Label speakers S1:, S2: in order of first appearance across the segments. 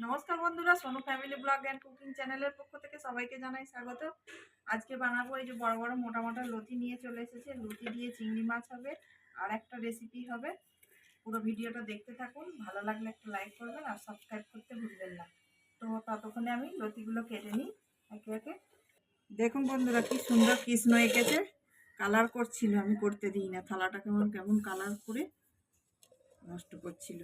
S1: নমস্কার বন্ধুরা, Sonu family blog and cooking চ্যানেলের পক্ষ থেকে সবাইকে জানাই স্বাগত। আজকে বানাবো এই যে বড় বড় মোটা মোটা লতি নিয়ে চলে এসেছে। লতি দিয়ে চিংড়ি মাছ হবে আর একটা রেসিপি হবে। পুরো ভিডিওটা দেখতে থাকুন, ভালো লাগলে একটা লাইক করবেন আর সাবস্ক্রাইব করতে ভুলবেন না। তো ততক্ষণে আমি লতিগুলো কেটে নিই একে একে। দেখুন বন্ধুরা, কি সুন্দর কৃষ্ণ এঁকেছে। কালার করছিল, আমি করতে দিই না। থালাটা কেমন কেমন কালার করে নষ্ট করছিল।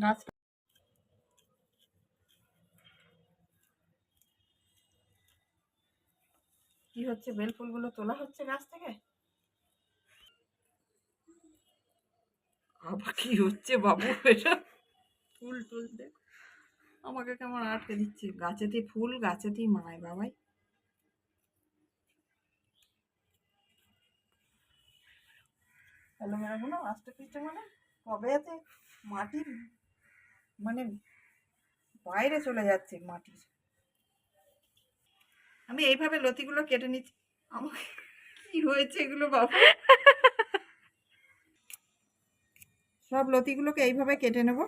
S1: গাছ কি হচ্ছে, বেল ফুলগুলো তোলা হচ্ছে গাছ থেকে। আবার কি হচ্ছে বাবু, এটা ফুল তুলতে আমাকে কেমন আটকে দিচ্ছে। গাছেতেই ফুল, গাছেতেই মায় বাবাই। অ্যালোভেরাগুলো আস্তে পিস্টে মানে কবে এতে মাটির মানে বাইরে চলে যাচ্ছে মাটির। আমি এইভাবে লতিগুলো কেটে নিচ্ছি। আমার কি হয়েছে এগুলো বাবা। সব লতিগুলোকে এইভাবে কেটে নেব।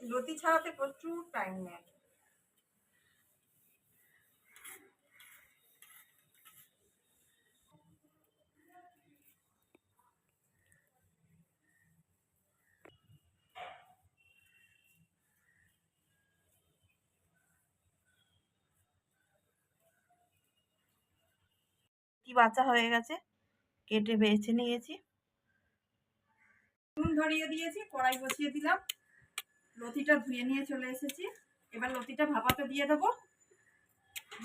S1: লতি ছাড়াতে প্রচুর টাইম নেয়। কি বাচ্চা হয়ে গেছে, কেটে বেছে নিয়েছি। নুন ধরিয়ে দিয়েছি, কড়াই বসিয়ে দিলাম। লতিটা ধুয়ে নিয়ে চলে এসেছি। এবার লতিটা ভাপাতে দিয়ে দেবো,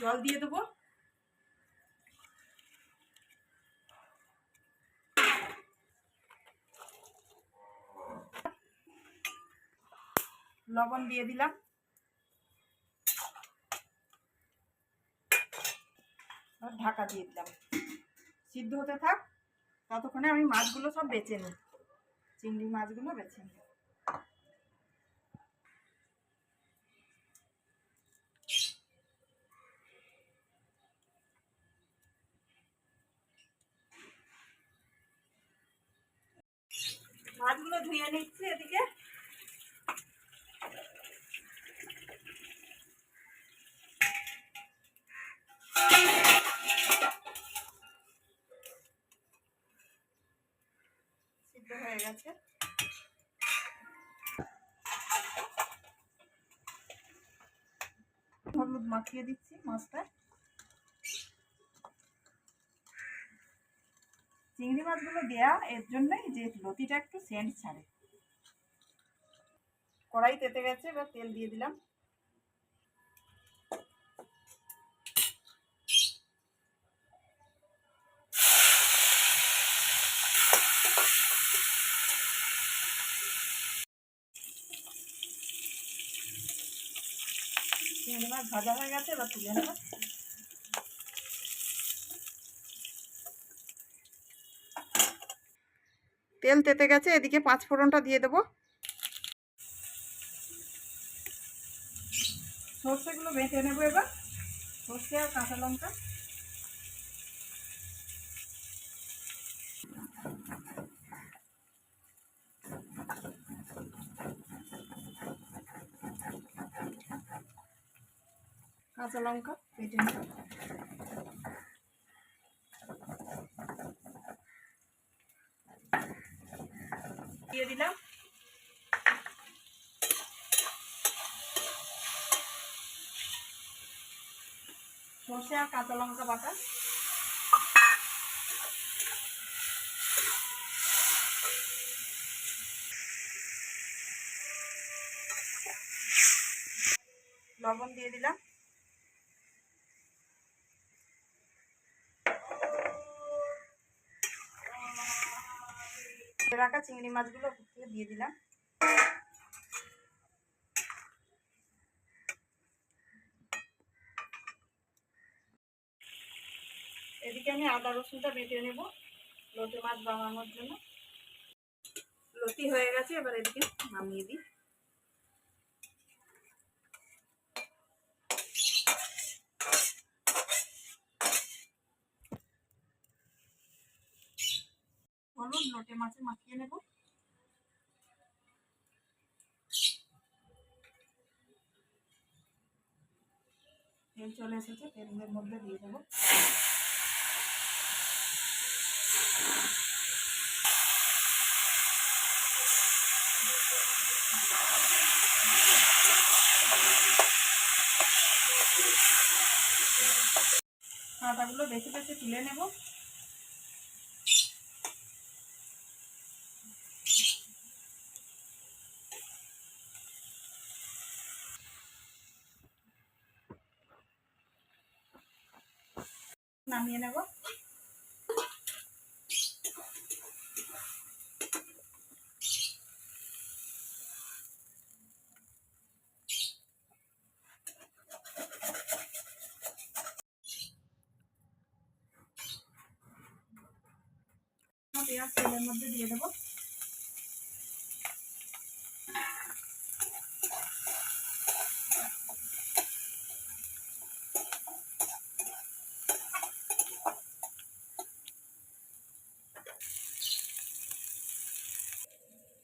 S1: জল দিয়ে দেবো। লবণ দিয়ে দিলাম, ঢাকা দিয়ে দিলাম। সিদ্ধ হতে থাক, ততক্ষণে আমি মাছগুলো সব বেছে নিই। চিংড়ি মাছগুলো বেছে নিই। মাছগুলো ধুয়ে নিচ্ছি এদিকে। সিদ্ধ হয়ে গেছে। হলুদ মাখিয়ে দিচ্ছি মাছটা। চিংড়ি মাছগুলো দেয়া এর জন্যই যে লতিটা একটু সেন্ট ছাড়ে। কড়াই তেতে গেছে, এবার তেল দিয়ে দিলাম। চিংড়ি মাছ ভাজা হয়ে গেছে, এবার তুলে নেব। তেল তেতে গেছে, এদিকে পাঁচ ফোড়নটা দিয়ে দেবো। সর্ষেগুলো বেটে নেবো এবার। সর্ষে আর কাঁচা লঙ্কা। কাঁচা লঙ্কা বেটে নেব। দিয়ে দিলাম। সর্ষে আর কাঁচা লঙ্কা বাটা। লবণ দিয়ে দিলাম। রাখা চিংড়ি মাছগুলো দিয়ে দিলাম। এদিকে আমি আদা রসুনটা বেটে নেব লতি মাছ বানানোর জন্য। লতি হয়ে গেছে, এবার এদিকে নামিয়ে দিই। হলুদ লোটে মাছে মাখিয়ে নেব। তেল চলে এসেছে, তেলের মধ্যে দিয়ে দেবো। কাঁটাগুলো বেছে বেছে তুলে নেব। নামিয়ে নেব। পেঁয়াজ তেলের মধ্যে দিয়ে দেবো।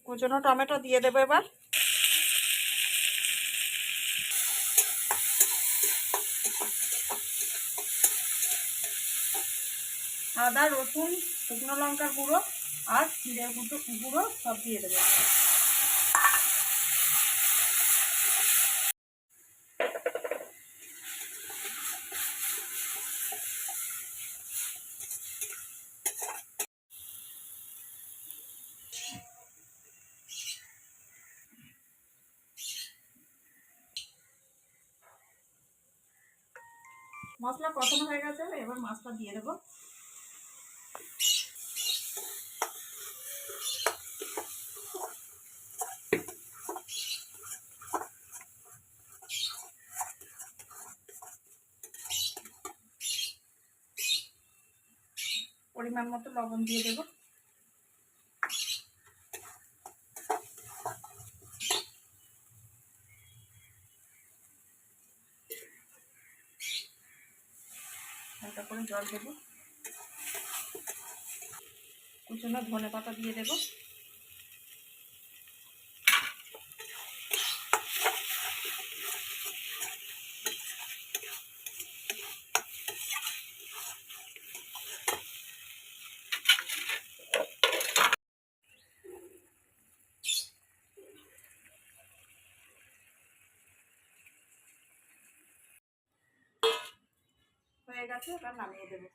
S1: কুচনো টমেটো দিয়ে দেবো এবার। আদা রসুন শুকনো লঙ্কার গুঁড়ো আর জিরে গুঁড়ো সব দিয়ে দেবো। মশলা কষানো হয়ে গেছে, এবার মাছটা দিয়ে দেবো। পরিমাণ মতো লবণ দিয়ে দেবো। হালকা করে জল দেবো। কুচনো ধনে পাতা দিয়ে দেবো। হয়ে গেছে, এবার নামিয়ে দেবো।